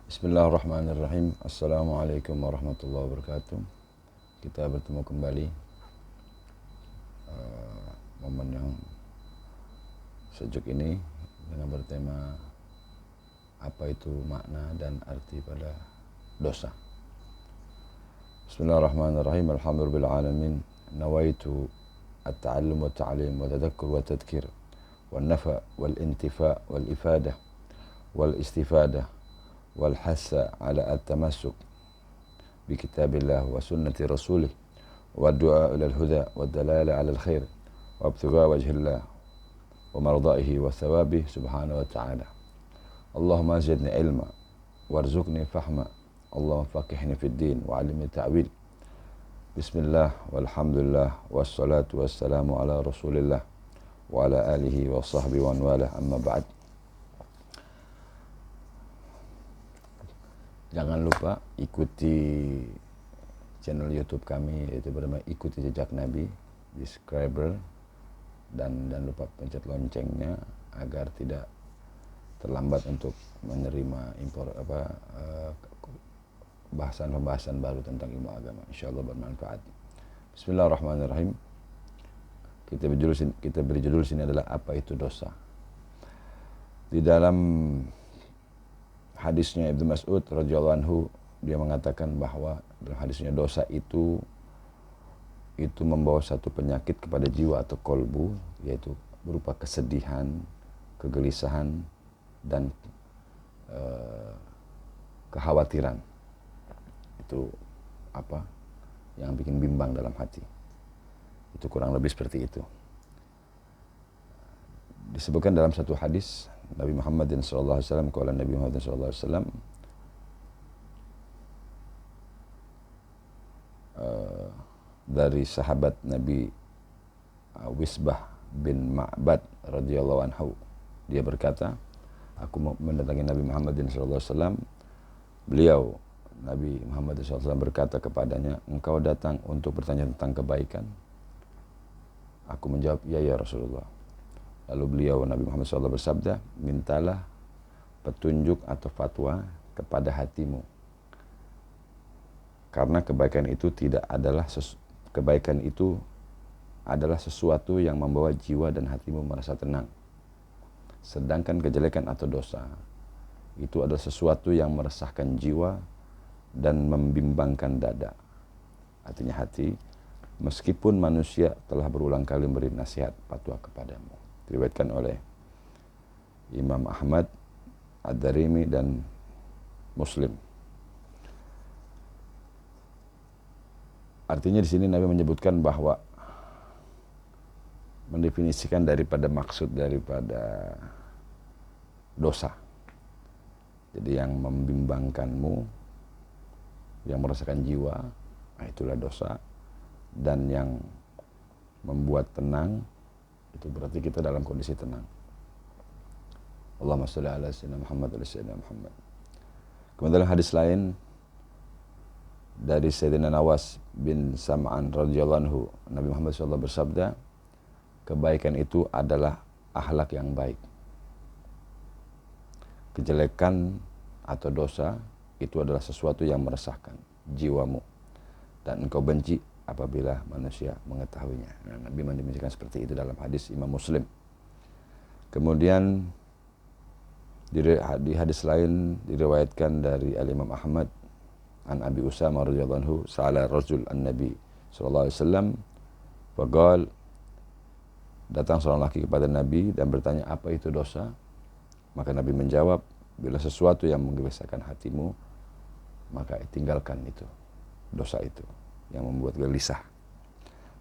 Bismillahirrahmanirrahim. Assalamualaikum warahmatullahi wabarakatuh. Kita bertemu kembali momen yang sejuk ini dengan bertema apa itu makna dan arti pada dosa. Bismillahirrahmanirrahim. Alhamdulillah alamin. Nawaitu at-ta'allum wa ta'lim wa tadhakkur wa tadhkir wal nafa wal intifa wal ifadah wal istifadah wal hassa ala at-tamassuk bi kitabillah wa sunnati rasulih wa du'a ila al-huda wa dalala ala al-khair wa ibtigha wajhillah wa mardaihi wa thawabih subhanahu wa ta'ala. Allahumma zidni ilma warzuqni fahma. Allahumma faqihni fid din wa 'allimni ta'wil. Bismillah walhamdulillah wassalatu wassalamu ala rasulillah wa ala alihi wa sahbihi wa wala, amma ba'd. Jangan lupa ikuti channel YouTube kami, yaitu bernama Ikuti Jejak Nabi, di subscriber, dan jangan lupa pencet loncengnya agar tidak terlambat untuk menerima bahasan-pembahasan baru tentang ilmu agama. Insyaallah bermanfaat. Bismillahirrahmanirrahim. Kita beri judul sini adalah apa itu dosa. Di dalam hadisnya Ibnu Mas'ud radhiyallahu anhu, dia mengatakan bahwa dalam hadisnya dosa itu membawa satu penyakit kepada jiwa atau kolbu, yaitu berupa kesedihan, kegelisahan, dan kekhawatiran. Itu apa yang bikin bimbang dalam hati. Itu kurang lebih seperti itu. Disebutkan dalam satu hadis Nabi Muhammad sallallahu alaihi wasallam, qala Nabi Muhammad sallallahu alaihi wasallam, dari sahabat Nabi Wisbah bin Ma'bad radhiyallahu anhu, dia berkata, aku mendatangi Nabi Muhammad sallallahu alaihi wasallam. Beliau Nabi Muhammad sallallahu alaihi wasallam berkata kepadanya, engkau datang untuk bertanya tentang kebaikan? Aku menjawab, ya Rasulullah. Lalu beliau Nabi Muhammad SAW bersabda, mintalah petunjuk atau fatwa kepada hatimu, karena kebaikan itu adalah sesuatu yang membawa jiwa dan hatimu merasa tenang. Sedangkan kejelekan atau dosa itu adalah sesuatu yang meresahkan jiwa dan membimbangkan dada, artinya hati, meskipun manusia telah berulang kali memberi nasihat fatwa kepadamu. Diriwayatkan oleh Imam Ahmad, Ad-Darimi, dan Muslim. Artinya di sini Nabi menyebutkan bahwa mendefinisikan daripada maksud daripada dosa. Jadi yang membimbangkanmu, yang merasakan jiwa, itulah dosa. Dan yang membuat tenang, itu berarti kita dalam kondisi tenang. Allahumma shalli ala sayyidina Muhammad wa ala sayyidina Muhammad. Kemudian dalam hadis lain dari Sayyidina Nawas bin Sam'an radhiyallahu anhu, Nabi Muhammad SAW bersabda, kebaikan itu adalah akhlak yang baik. Kejelekan atau dosa itu adalah sesuatu yang meresahkan jiwamu, dan engkau benci apabila manusia mengetahuinya. Nabi mendefinisikan seperti itu dalam hadis Imam Muslim. Kemudian di hadis lain diriwayatkan dari Al-Imam Ahmad an Abi Usama radhiyallahu anhu, sa'ala rajul an-Nabi sallallahu alaihi wasallam, faqal, datang seorang laki kepada Nabi dan bertanya, apa itu dosa? Maka Nabi menjawab, bila sesuatu yang menggelisahkan hatimu, maka tinggalkan itu, dosa itu yang membuat gelisah.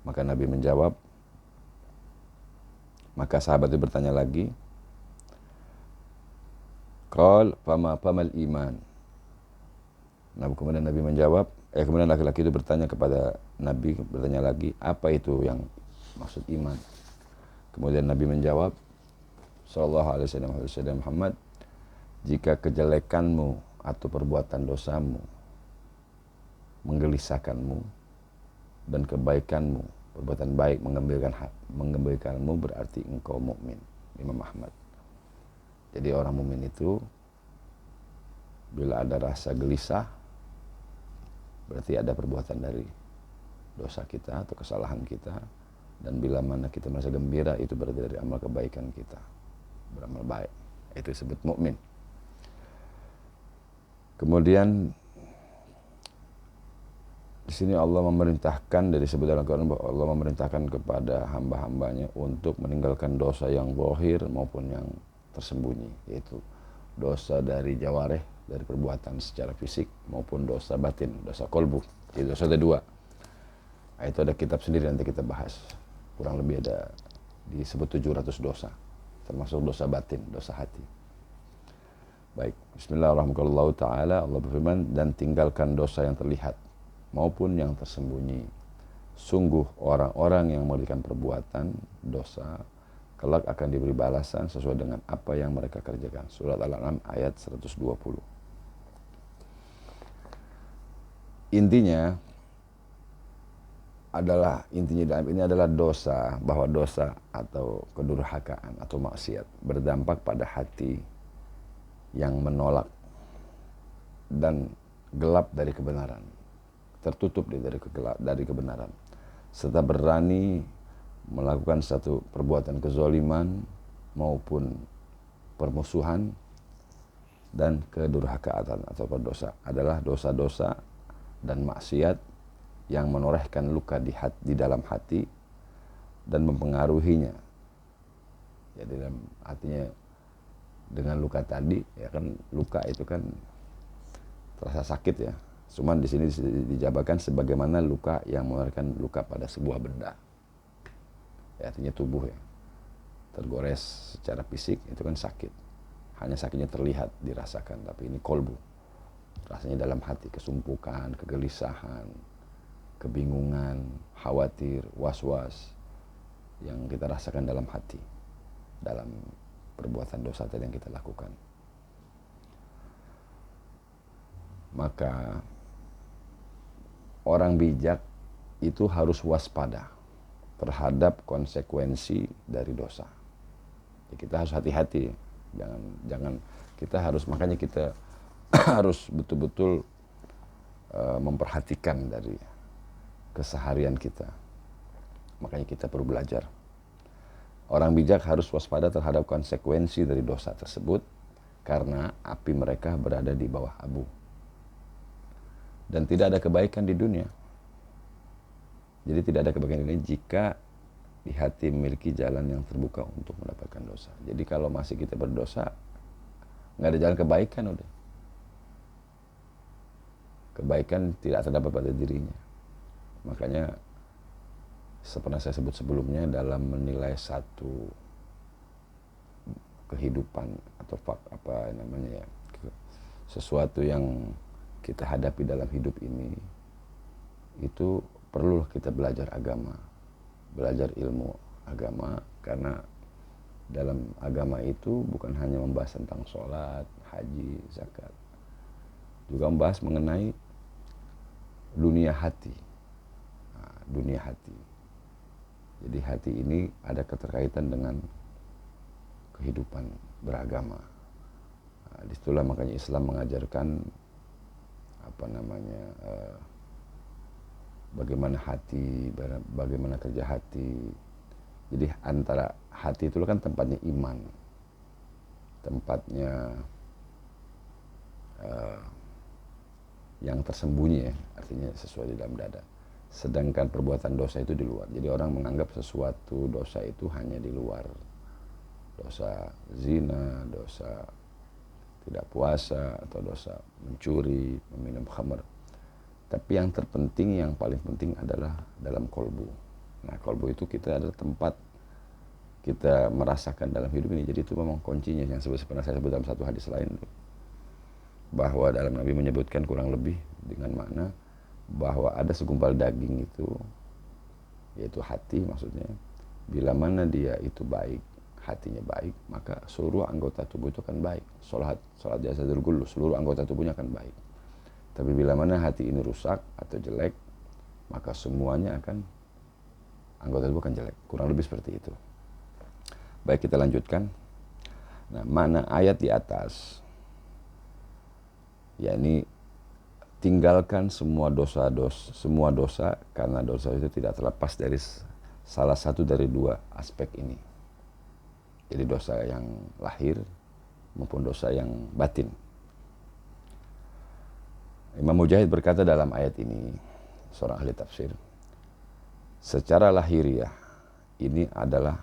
Maka Nabi menjawab, maka sahabat itu bertanya lagi, qal famal iman. Nah, kemudian Nabi menjawab, kemudian laki-laki itu bertanya kepada Nabi, bertanya lagi, apa itu yang maksud iman? Kemudian Nabi menjawab, sallallahu alaihi wasallam, Muhammad, jika kejelekanmu atau perbuatan dosamu menggelisahkanmu, dan kebaikanmu, perbuatan baik menggembirakanmu, berarti engkau mukmin. Imam Ahmad. Jadi orang mukmin itu Bila ada rasa gelisah, berarti ada perbuatan dari dosa kita atau kesalahan kita. Dan bila mana kita merasa gembira, itu berarti dari amal kebaikan kita, beramal baik. Itu disebut mukmin. Kemudian di sini Allah memerintahkan, dari sebut dalam Al-Quran bahwa Allah memerintahkan kepada hamba-hambanya untuk meninggalkan dosa yang zahir maupun yang tersembunyi, yaitu dosa dari jawareh, dari perbuatan secara fisik, maupun dosa batin, dosa kolbu. Itu dosa ada dua. Nah, itu ada kitab sendiri, nanti kita bahas. Kurang lebih ada disebut 700 dosa, termasuk dosa batin, dosa hati. Baik, bismillahirrahmanirrahim. Allah berfirman, dan tinggalkan dosa yang terlihat maupun yang tersembunyi. Sungguh orang-orang yang memberikan perbuatan dosa kelak akan diberi balasan sesuai dengan apa yang mereka kerjakan. Surat Al-An'am ayat 120. Intinya dalam ini adalah dosa, bahwa dosa atau kedurhakaan atau maksiat berdampak pada hati yang menolak dan gelap dari kebenaran, tertutup dari kebenaran, serta berani melakukan satu perbuatan kezaliman maupun permusuhan dan kedurhakaan atau berdosa. Adalah dosa-dosa dan maksiat yang menorehkan luka di dalam hati dan mempengaruhinya. Ya, dalam artinya dengan luka tadi, ya kan, luka itu kan terasa sakit ya. Cuman di sini dijabarkan sebagaimana luka yang menorehkan luka pada sebuah benda. Ya, artinya tubuh ya. Tergores secara fisik itu kan sakit. Hanya sakitnya terlihat, dirasakan, tapi ini kolbu. Rasanya dalam hati, kesumpukan, kegelisahan, kebingungan, khawatir, was-was yang kita rasakan dalam hati, dalam perbuatan dosa tadi yang kita lakukan. Maka orang bijak itu harus waspada terhadap konsekuensi dari dosa. Ya, kita harus hati-hati, jangan kita harus, makanya kita harus betul-betul memperhatikan dari keseharian kita. Makanya kita perlu belajar. Orang bijak harus waspada terhadap konsekuensi dari dosa tersebut, karena api mereka berada di bawah abu. Dan tidak ada kebaikan di dunia. Jadi tidak ada kebaikan di dunia jika di hati memiliki jalan yang terbuka untuk mendapatkan dosa. Jadi kalau masih kita berdosa, nggak ada jalan kebaikan udah. Kebaikan tidak terdapat pada dirinya. Makanya seperti saya sebut sebelumnya, dalam menilai satu kehidupan atau sesuatu yang kita hadapi dalam hidup ini, itu perlu kita belajar agama, belajar ilmu agama, karena dalam agama itu bukan hanya membahas tentang sholat, haji, zakat, juga membahas mengenai dunia hati. Dunia hati. Jadi hati ini ada keterkaitan dengan kehidupan beragama. Disitulah makanya Islam mengajarkan bagaimana hati, bagaimana kerja hati. Jadi antara hati itu kan tempatnya iman, tempatnya yang tersembunyi ya, artinya sesuatu di dalam dada. Sedangkan perbuatan dosa itu di luar. Jadi orang menganggap sesuatu dosa itu hanya di luar. Dosa zina, dosa tidak puasa, atau dosa mencuri, meminum khamr. Tapi yang terpenting, yang paling penting adalah dalam kolbu. Nah, kolbu itu kita adalah tempat kita merasakan dalam hidup ini. Jadi itu memang kuncinya, yang pernah saya sebut dalam satu hadis lain, bahwa dalam Nabi menyebutkan kurang lebih dengan makna bahwa ada segumpal daging itu, yaitu hati maksudnya, bila mana dia itu baik, hatinya baik, maka seluruh anggota tubuh itu akan baik. Salat jasadul kullu, seluruh anggota tubuhnya akan baik. Tapi bila mana hati ini rusak atau jelek, maka semuanya anggota tubuh akan jelek. Kurang lebih seperti itu. Baik, kita lanjutkan. Nah, makna ayat di atas yakni tinggalkan semua dosa karena dosa itu tidak terlepas dari salah satu dari dua aspek ini. Jadi dosa yang lahir maupun dosa yang batin. Imam Mujahid berkata dalam ayat ini, seorang ahli tafsir, secara lahiriah ini adalah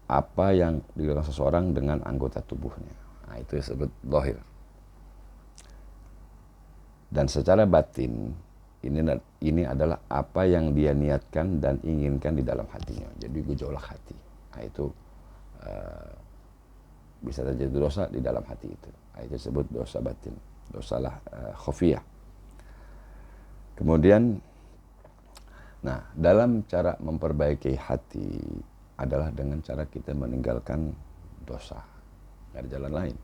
apa yang dilakukan seseorang dengan anggota tubuhnya. Nah, itu disebut zahir. Dan secara batin ini adalah apa yang dia niatkan dan inginkan di dalam hatinya. Jadi gejolak hati. Nah, itu bisa terjadi dosa di dalam hati itu. Nah, itu disebut dosa batin, dosa khafiyah. Kemudian, nah dalam cara memperbaiki hati adalah dengan cara kita meninggalkan dosa. Nggak ada jalan lain.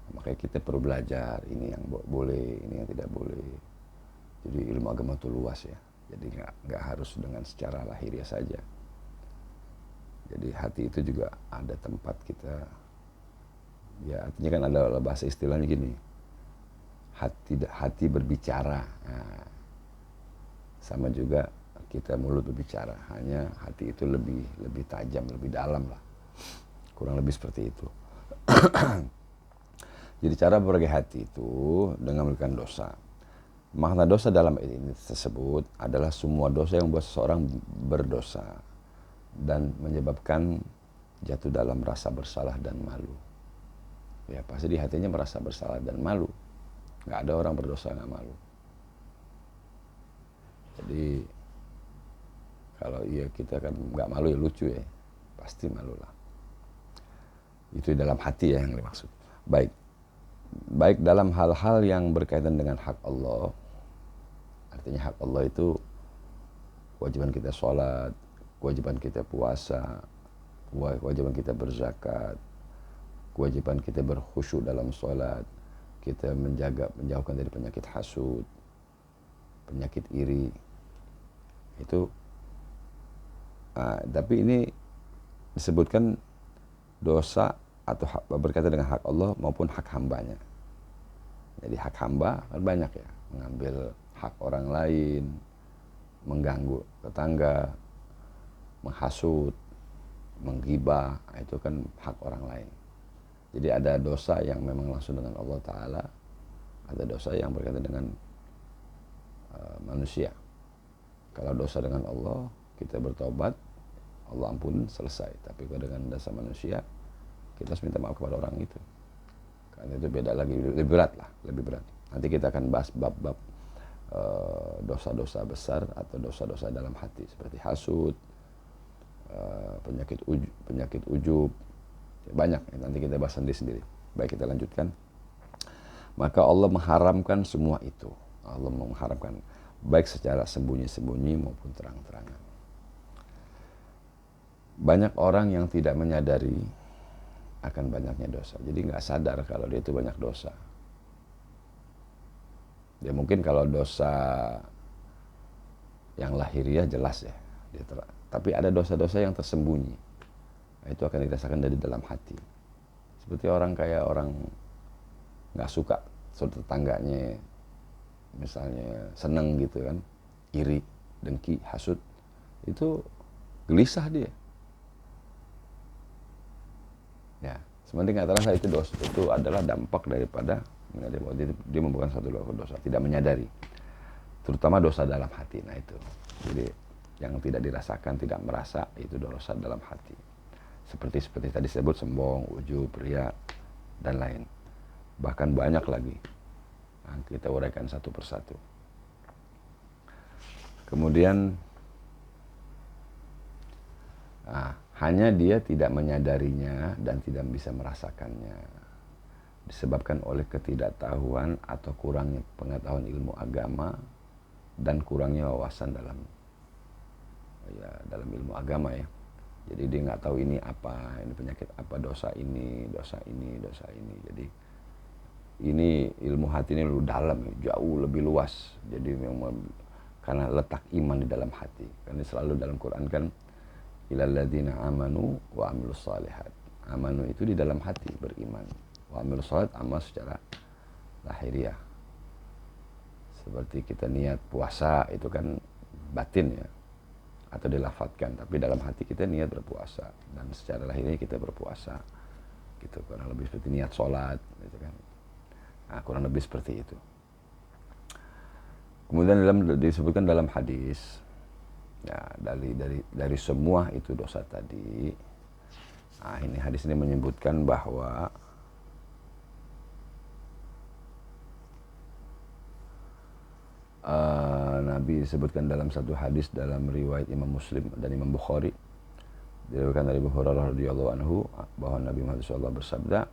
Makanya kita perlu belajar ini yang boleh, ini yang tidak boleh. Jadi ilmu agama itu luas ya. Jadi nggak harus dengan secara lahiriah saja. Jadi hati itu juga ada tempat kita. Ya artinya kan ada bahasa istilahnya gini. Hati berbicara. Nah, sama juga kita mulut berbicara. Hanya hati itu lebih tajam, lebih dalam lah. Kurang lebih seperti itu. Jadi cara memperbaiki hati itu dengan melakukan dosa. Makna dosa dalam ini tersebut adalah semua dosa yang membuat seseorang berdosa dan menyebabkan jatuh dalam rasa bersalah dan malu. Ya pasti di hatinya merasa bersalah dan malu. Nggak ada orang berdosa nggak malu. Jadi kalau iya kita kan nggak malu ya lucu ya, pasti malu lah. Itu dalam hati ya yang dimaksud. Baik dalam hal-hal yang berkaitan dengan hak Allah, artinya hak Allah itu kewajiban kita sholat, kewajiban kita puasa, kewajiban kita berzakat, kewajiban kita berkhusyuk dalam sholat, kita menjauhkan dari penyakit hasud, penyakit iri, itu. Tapi ini disebutkan dosa atau berkaitan dengan hak Allah maupun hak hambanya. Jadi hak hamba kan banyak ya, mengambil hak orang lain, mengganggu tetangga, menghasut, menggibah, itu kan hak orang lain. Jadi ada dosa yang memang langsung dengan Allah Ta'ala, ada dosa yang berkaitan dengan manusia. Kalau dosa dengan Allah, kita bertobat, Allah ampun, selesai. Tapi kalau dengan dosa manusia, kita harus minta maaf kepada orang itu. Karena itu beda lagi, lebih berat lah, lebih berat. Nanti kita akan bahas bab-bab dosa-dosa besar atau dosa-dosa dalam hati seperti hasud, penyakit ujub, banyak. Nanti kita bahas sendiri-sendiri. Baik, kita lanjutkan. Maka Allah mengharamkan semua itu. Allah mengharamkan baik secara sembunyi-sembunyi maupun terang-terangan. Banyak orang yang tidak menyadari akan banyaknya dosa. Jadi nggak sadar kalau dia itu banyak dosa. Dia mungkin kalau dosa yang lahiriah jelas ya. Tapi ada dosa-dosa yang tersembunyi. Nah, itu akan dirasakan dari dalam hati. Seperti orang nggak suka tetangganya, misalnya seneng gitu kan, iri, dengki, hasut, itu gelisah dia. Ya, sebenarnya nggak terasa itu dosa, itu adalah dampak daripada dia membuat satu dosa, tidak menyadari, terutama dosa dalam hati. Nah itu, jadi yang tidak dirasakan, tidak merasa, itu dosa dalam hati. Seperti tadi sebut sombong, ujub, riya, dan lain. Bahkan banyak lagi. Nah, kita uraikan satu persatu. Kemudian hanya dia tidak menyadarinya dan tidak bisa merasakannya disebabkan oleh ketidaktahuan atau kurangnya pengetahuan ilmu agama dan kurangnya wawasan dalam ilmu agama ya. Jadi dia nggak tahu ini apa, ini penyakit apa, dosa ini. Jadi ini ilmu hati ini lebih dalam, jauh lebih luas. Jadi memang karena letak iman di dalam hati. Karena selalu dalam Quran kan ilal ladzina amanu wa amilus shalihat. Amanu itu di dalam hati, beriman. Wa amilus shalihat, amal secara lahiriah. Seperti kita niat puasa itu kan batin ya, atau dilafadzkan, tapi dalam hati kita niat berpuasa, dan secara lahirnya kita berpuasa gitu, kurang lebih seperti niat sholat gitu kan. Nah, kurang lebih seperti itu. Kemudian disebutkan dalam hadis ya, dari semua itu dosa tadi. Nah, ini hadis ini menyebutkan bahwa Nabi disebutkan dalam satu hadis dalam riwayat Imam Muslim dan Imam Bukhari, diriwayatkan dari Abu Hurairah radhiyallahu anhu bahwa Nabi Muhammad SAW bersabda,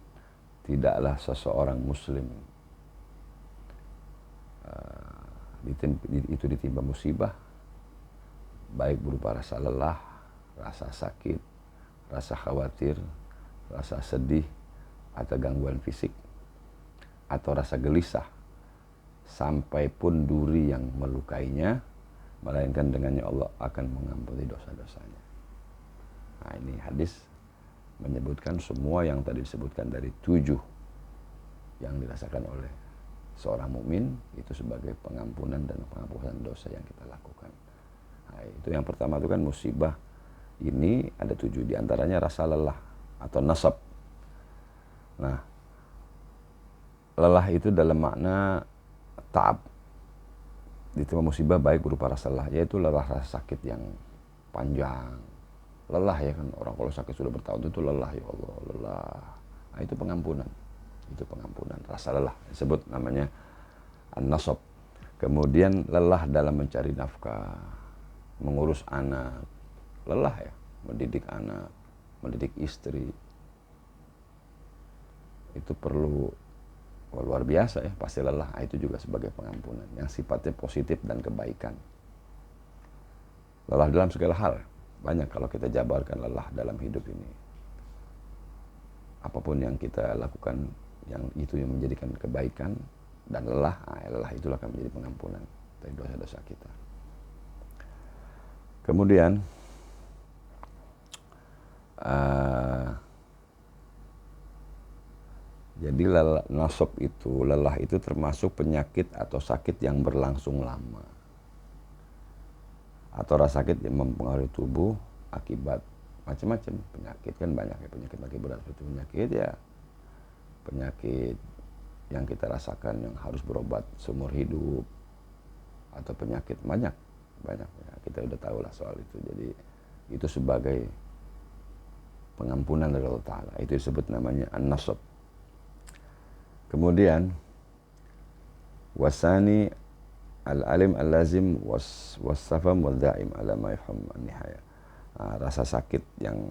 tidaklah seseorang muslim itu ditimpa musibah, baik berupa rasa lelah, rasa sakit, rasa khawatir, rasa sedih, atau gangguan fisik, atau rasa gelisah, sampai pun duri yang melukainya, melainkan dengannya Allah akan mengampuni dosa-dosanya. Nah, ini hadis menyebutkan semua yang tadi disebutkan dari 7 yang dirasakan oleh seorang mukmin itu sebagai pengampunan dan penghapusan dosa yang kita lakukan. Nah, itu yang pertama itu kan musibah. Ini ada 7, diantaranya rasa lelah atau nasab. Nah, lelah itu dalam makna ta'ab, ditimpa musibah baik berupa rasa lelah, yaitu lelah rasa sakit yang panjang. Lelah ya kan, orang kalau sakit sudah bertahun itu lelah, ya Allah lelah. Nah, itu pengampunan, rasa lelah disebut namanya an-nasab. Kemudian lelah dalam mencari nafkah, mengurus anak, lelah ya, mendidik anak, mendidik istri, itu perlu luar biasa ya, pasti lelah. Itu juga sebagai pengampunan yang sifatnya positif dan kebaikan. Lelah dalam segala hal, banyak kalau kita jabarkan lelah dalam hidup ini. Apapun yang kita lakukan yang itu yang menjadikan kebaikan dan lelah, lelah itulah akan menjadi pengampunan dari dosa-dosa kita. Kemudian jadi nasab itu, lelah itu termasuk penyakit atau sakit yang berlangsung lama, atau rasa sakit yang mempengaruhi tubuh akibat macam-macam penyakit. Kan banyak ya penyakit berat, seperti penyakit yang kita rasakan yang harus berobat seumur hidup, atau penyakit banyak ya, kita udah tahu lah soal itu. Jadi itu sebagai pengampunan dari Allah Ta'ala, itu disebut namanya an-nasab. Kemudian wasani al-alim al-lazim was-safam wal-da'im ala ma yafham an-nihaya. Rasa sakit yang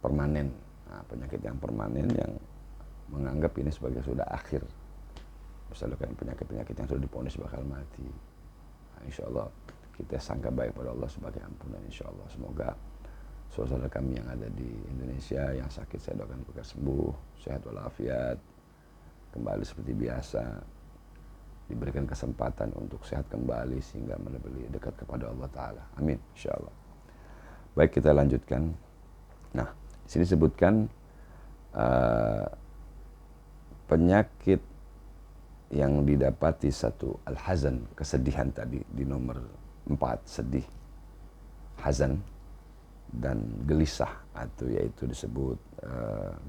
permanen, penyakit yang permanen yang menganggap ini sebagai sudah akhir. Misalnya penyakit-penyakit yang sudah diponis bakal mati. Insya Allah kita sangka baik pada Allah sebagai ampunan, insya Allah. Semoga saudara kami yang ada di Indonesia yang sakit, saya doakan mereka sembuh, sehat walafiat, kembali seperti biasa, diberikan kesempatan untuk sehat kembali sehingga lebih dekat kepada Allah Ta'ala. Amin, insya Allah. Baik, kita lanjutkan. Nah, di sini sebutkan penyakit yang didapati satu, al-hazan, kesedihan tadi di nomor 4, sedih, hazan, dan gelisah, atau yaitu disebut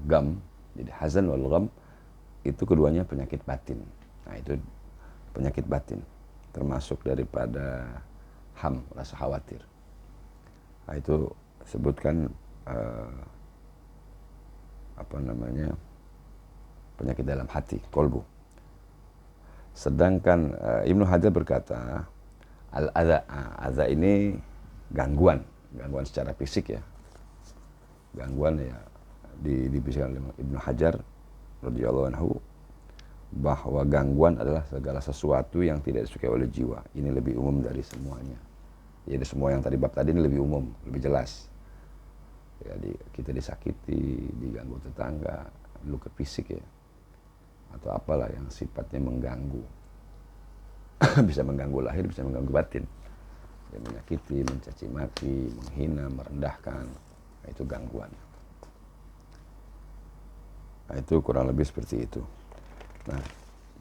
gam. Jadi hazan wal gham itu keduanya penyakit batin. Nah, itu penyakit batin, termasuk daripada ham, rasa khawatir. Nah, itu sebutkan penyakit dalam hati, kolbu. Sedangkan Ibnu Hajar berkata al-adha ini gangguan secara fisik ya, gangguan ya, dibisikkan oleh Ibnu Hajar radhiyallahu anhu bahwa gangguan adalah segala sesuatu yang tidak disukai oleh jiwa. Ini lebih umum dari semuanya. Jadi semua yang tadi bab tadi ini lebih umum, lebih jelas. Jadi kita disakiti, diganggu tetangga, luka fisik ya, atau apalah yang sifatnya mengganggu. Bisa mengganggu lahir, bisa mengganggu batin. Ya, menyakiti, mencaci maki, menghina, merendahkan. Nah, itu gangguan. Nah, itu kurang lebih seperti itu. Nah,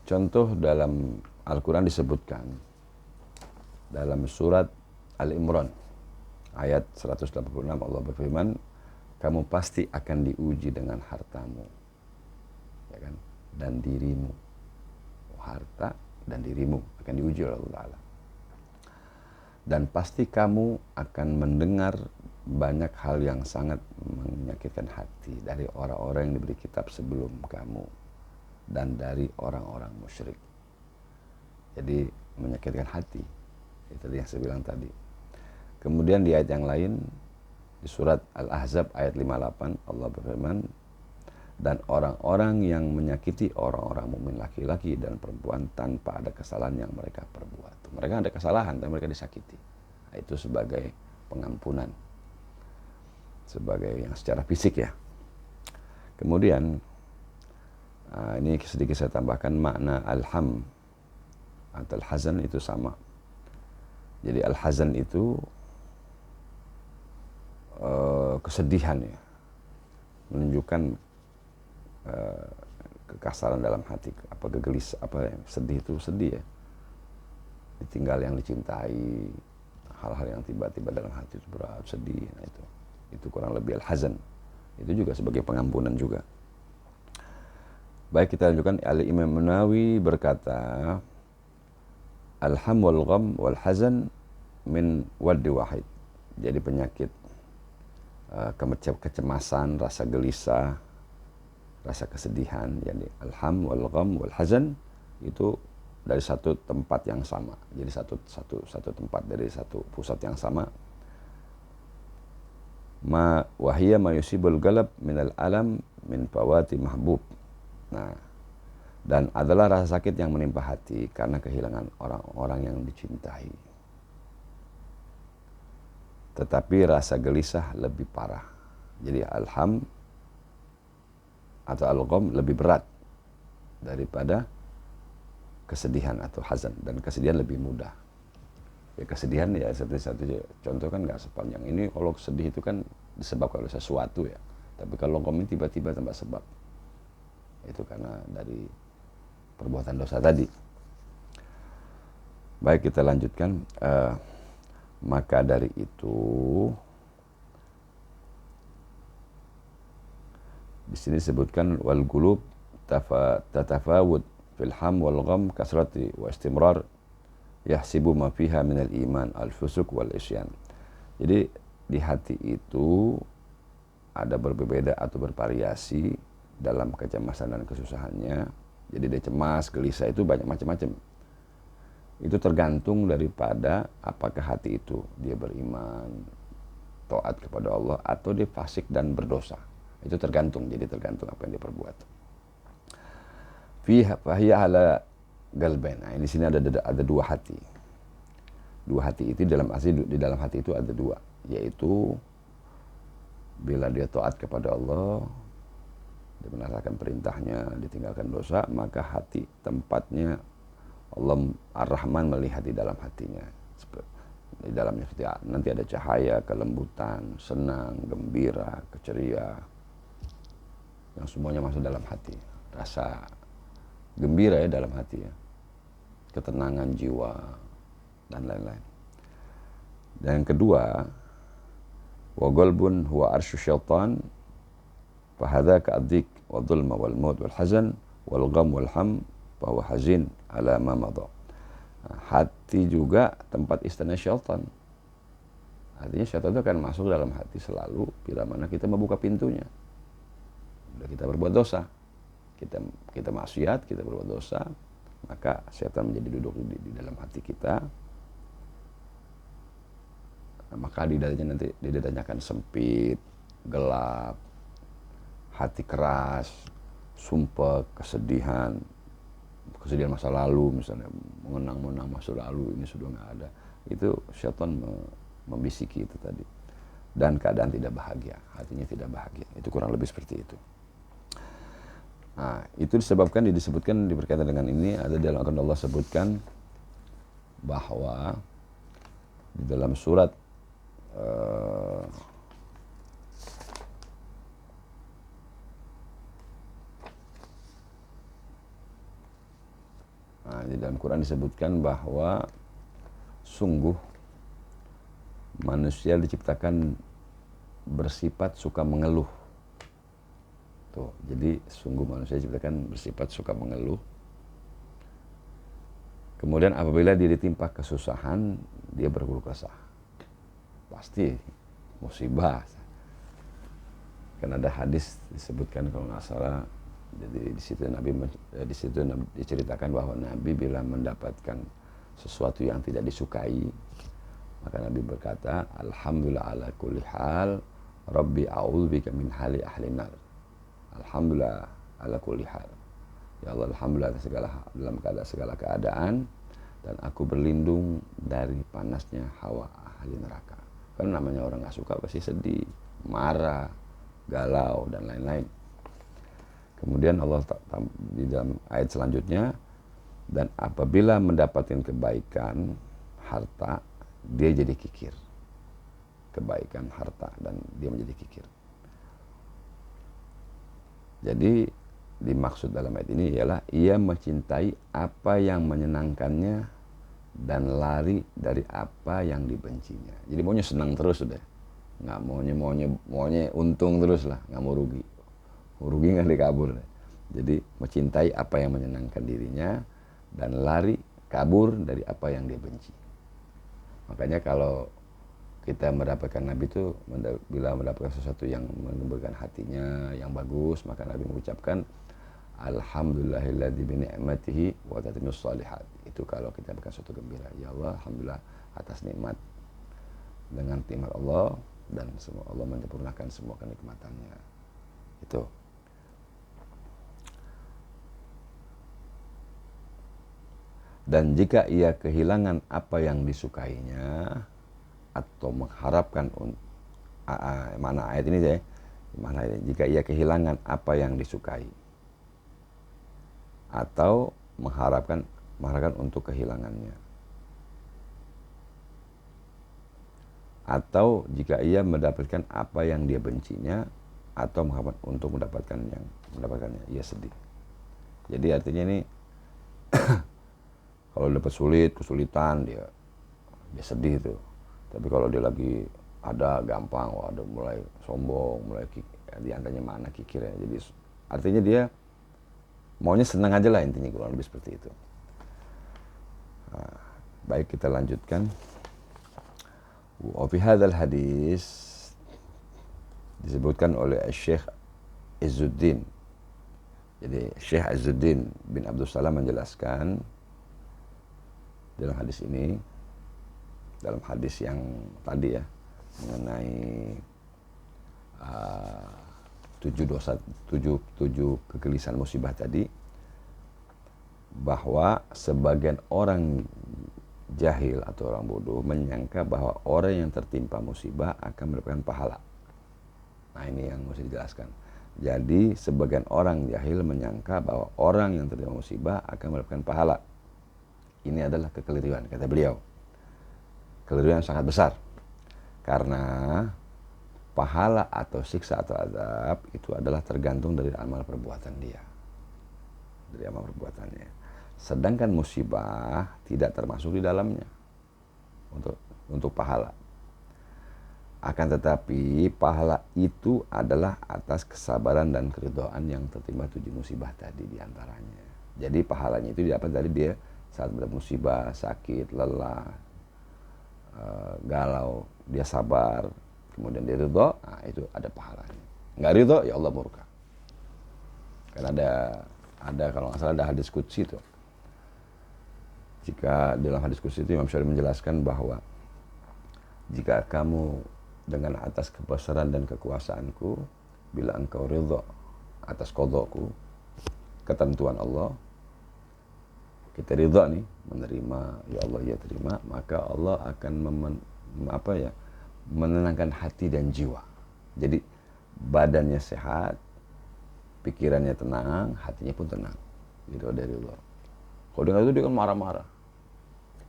Contoh dalam Al-Quran disebutkan dalam surat Al-Imran ayat 186 Allah berfirman, kamu pasti akan diuji dengan hartamu, ya kan, dan dirimu. Harta dan dirimu akan diuji oleh Allah Ta'ala. Dan pasti kamu akan mendengar banyak hal yang sangat menyakitkan hati dari orang-orang yang diberi kitab sebelum kamu dan dari orang-orang musyrik. Jadi menyakitkan hati. Itu yang saya bilang tadi. Kemudian di ayat yang lain, di surat Al-Ahzab ayat 58, Allah berfirman, dan orang-orang yang menyakiti orang-orang mukmin laki-laki dan perempuan tanpa ada kesalahan yang mereka perbuat. Mereka ada kesalahan dan mereka disakiti. Nah, itu sebagai pengampunan. Sebagai yang secara fisik ya. Kemudian, ini sedikit saya tambahkan makna al-ham atau al-hazan itu sama. Jadi al-hazan itu kesedihan ya, menunjukkan kekasaran dalam hati, apa kegelis, apa ya, sedih itu sedih ya, ditinggal yang dicintai, hal-hal yang tiba-tiba dalam hati itu berat, sedih. Nah itu kurang lebih al-hazan. Itu juga sebagai pengampunan juga. Baik, kita lanjutkan. Al-Imam Nawawi berkata, al-ham wal gham wal hazan min waddi wahid. Jadi penyakit kecemasan, rasa gelisah, rasa kesedihan, jadi al-ham wal gham wal hazan itu dari satu tempat yang sama. Jadi satu tempat, dari satu pusat yang sama. Ma wahiyya ma yusibul galab minal alam min fawati mahbub. Nah, dan adalah rasa sakit yang menimpa hati karena kehilangan orang-orang yang dicintai. Tetapi rasa gelisah lebih parah. Jadi al-ham atau al-gham lebih berat daripada kesedihan atau hazan, dan kesedihan lebih mudah. Ya, kesedihan ya seperti satu contoh kan nggak sepanjang ini. Kalau sedih itu kan disebabkan oleh sesuatu ya, tapi kalau gham ini tiba-tiba tanpa sebab, itu karena dari perbuatan dosa tadi. Baik, kita lanjutkan. Maka dari itu di sini disebutkan wal qulub tatafawud fil ham wal gham kasrati wa istimrar yahsibu ma fiha min al iman al fusuq wal isyan. Jadi di hati itu ada berbeda atau bervariasi dalam kecemasan dan kesusahannya. Jadi dia cemas, gelisah, itu banyak macam-macam. Itu tergantung daripada apakah hati itu dia beriman, taat kepada Allah, atau dia fasik dan berdosa. Itu tergantung, jadi tergantung apa yang dia perbuat. Fahiyya ala galbain. Nah, di sini ada dua hati. Dua hati itu di dalam hati itu ada dua, yaitu bila dia taat kepada Allah, dia melaksanakan perintahnya, ditinggalkan dosa, maka hati tempatnya Allah Ar-Rahman melihat di dalam hatinya. Di dalamnya nanti ada cahaya, kelembutan, senang, gembira, keceria, yang semuanya masuk dalam hati. Rasa gembira ya dalam hati ya, ketenangan jiwa dan lain-lain. Dan yang kedua, wa qalbun huwa arsy syaitan fa hadzaka adzik wa dhulma wal maut wal hazan wal gham wal ham fa huwa hazin ala ma madha. Hati juga tempat istana syaitan. Artinya syaitan itu akan masuk dalam hati selalu bila mana kita membuka pintunya. Bila kita berbuat dosa, kita maksiat, kita berbuat dosa, maka syaitan menjadi duduk di dalam hati kita. Maka di dadanya akan sempit, gelap, hati keras, sumpah, kesedihan masa lalu, misalnya mengenang masa lalu, ini sudah nggak ada. Itu syaitan membisiki itu tadi. Dan keadaan tidak bahagia, hatinya tidak bahagia. Itu kurang lebih seperti itu. Nah, itu disebutkan berkaitan dengan ini, ada dalam Al-Quran Allah sebutkan bahwa di dalam surat Di dalam Quran disebutkan bahwa sungguh manusia diciptakan bersifat suka mengeluh. Tuh, jadi sungguh manusia diciptakan bersifat suka mengeluh. Kemudian apabila dia ditimpa kesusahan, dia berkeluh kesah. Pasti musibah. Kan ada hadis disebutkan kalau nggak salah, jadi di situ diceritakan bahwa Nabi bila mendapatkan sesuatu yang tidak disukai, maka Nabi berkata, Alhamdulillah ala kulli hal, Rabbi a'udzubika min hali ahli nar. Alhamdulillah ala kulli hal. Ya Allah, alhamdulillah dalam segala keadaan, dan aku berlindung dari panasnya hawa ahli neraka. Kan namanya orang nggak suka pasti sedih, marah, galau dan lain-lain. Kemudian Allah di dalam ayat selanjutnya, dan apabila mendapatkan kebaikan harta, dia jadi kikir. Kebaikan harta dan dia menjadi kikir. Jadi dimaksud dalam ayat ini ialah ia mencintai apa yang menyenangkannya dan lari dari apa yang dibencinya. Jadi maunya senang terus sudah, nggak maunya untung terus lah, nggak mau rugi. Rugi nggak dikabur. Jadi mencintai apa yang menyenangkan dirinya dan lari kabur dari apa yang dia benci. Makanya kalau kita mendapatkan Nabi itu, bila mendapatkan sesuatu yang mengembirakan hatinya, yang bagus, maka Nabi mengucapkan Alhamdulillahilladzi bi ni'matihi wa tatimmus shalihat. Itu kalau kita mendapatkan sesuatu gembira. Ya Allah, alhamdulillah atas nikmat. Dengan nikmat Allah dan semua Allah menyempurnakan semua kenikmatannya. Itu. Dan jika ia kehilangan apa yang disukainya atau mengharapkan mana ayat ini deh, mana jika ia kehilangan apa yang disukai atau mengharapkan untuk kehilangannya, atau jika ia mendapatkan apa yang dia bencinya atau mengharapkan untuk mendapatkannya, ia sedih. Jadi artinya ini kalau dapat kesulitan dia sedih tuh. Tapi kalau dia lagi ada gampang, ada mulai sombong, mulai diantaranya mana kikirnya. Jadi artinya dia maunya senang aja lah, intinya kurang lebih seperti itu. Nah, baik, kita lanjutkan. Wa fi hadzal hadis disebutkan oleh Syekh Izzuddin. Jadi Syekh Izzuddin bin Abdul Salam menjelaskan dalam hadis ini, dalam hadis yang tadi ya, mengenai 7 kegelisahan musibah tadi, bahwa sebagian orang jahil atau orang bodoh menyangka bahwa orang yang tertimpa musibah akan mendapatkan pahala. Nah, ini yang mesti dijelaskan. Jadi sebagian orang jahil menyangka bahwa orang yang tertimpa musibah akan mendapatkan pahala. Ini adalah kekeliruan, kata beliau. Kekeliruan yang sangat besar. Karena pahala atau siksa atau azab itu adalah tergantung dari amal perbuatan dia. Dari amal perbuatannya. Sedangkan musibah tidak termasuk di dalamnya untuk pahala. Akan tetapi pahala itu adalah atas kesabaran dan keridhaan yang tertimpa 7 musibah tadi diantaranya. Jadi pahalanya itu didapat dari dia saat mendapat musibah, sakit, lelah, galau, dia sabar, kemudian dia ridho, nah itu ada pahalanya. Nggak ridho, ya Allah murka. Karena ada kalau nggak salah ada hadis qudsi itu. Jika dalam hadis qudsi itu Imam Syafi'i menjelaskan bahwa jika kamu dengan atas kebesaran dan kekuasaanku, bila engkau ridho atas qadhaku, ketentuan Allah, kita ridha nih, menerima, ya Allah ya terima, maka Allah akan menenangkan hati dan jiwa. Jadi badannya sehat, pikirannya tenang, hatinya pun tenang. Itu dari Allah. Kalau dengan itu dia kan marah-marah,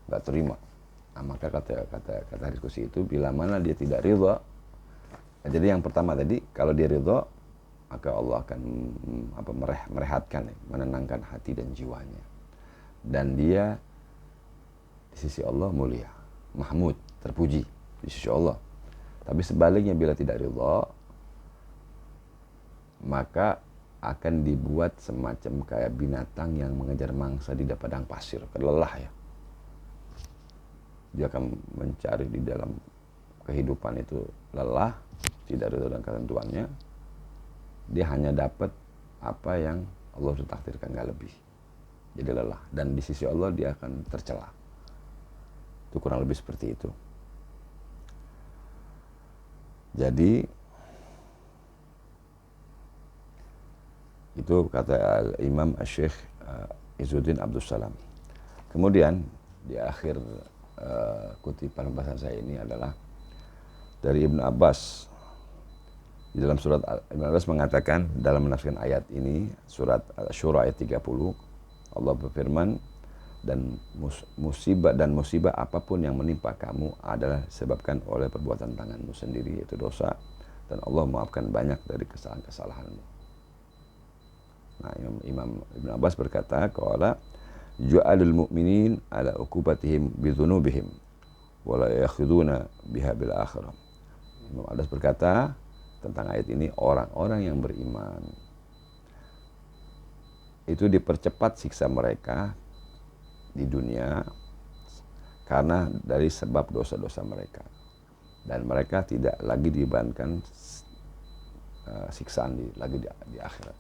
nggak terima. Nah, maka kata diskusi itu, bila mana dia tidak ridha, jadi yang pertama tadi, kalau dia ridha, maka Allah akan merehatkan, menenangkan hati dan jiwanya. dan dia di sisi Allah mulia, mahmud, terpuji di sisi Allah. Tapi sebaliknya bila tidak ridha, maka akan dibuat semacam kayak binatang yang mengejar mangsa di padang pasir, lelah ya. Dia akan mencari di dalam kehidupan itu lelah, tidak ridha dengan ketentuannya. Dia hanya dapat apa yang Allah sudah takdirkan, nggak lebih. Jadi lelah, dan di sisi Allah dia akan tercela. Itu kurang lebih seperti itu. Jadi itu kata Imam Syekh Izzuddin Abdul Salam. Kemudian di akhir kutipan pembahasan saya ini adalah dari Ibnu Abbas. Di dalam surat Ibnu Abbas mengatakan dalam menafsirkan ayat ini, surat Asy-Syura ayat 30, Allah berfirman, dan musibah apapun yang menimpa kamu adalah disebabkan oleh perbuatan tanganmu sendiri, yaitu dosa, dan Allah maafkan banyak dari kesalahan-kesalahanmu. Nah, Imam Ibn Abbas berkata, qala ju'alul mu'minin ala uqubatihim bidzunubihim wa la yakhuduna biha bil akhirah. Imam Abbas berkata tentang ayat ini, orang-orang yang beriman itu dipercepat siksa mereka di dunia karena dari sebab dosa-dosa mereka, dan mereka tidak lagi dibebankan siksaan lagi di akhirat.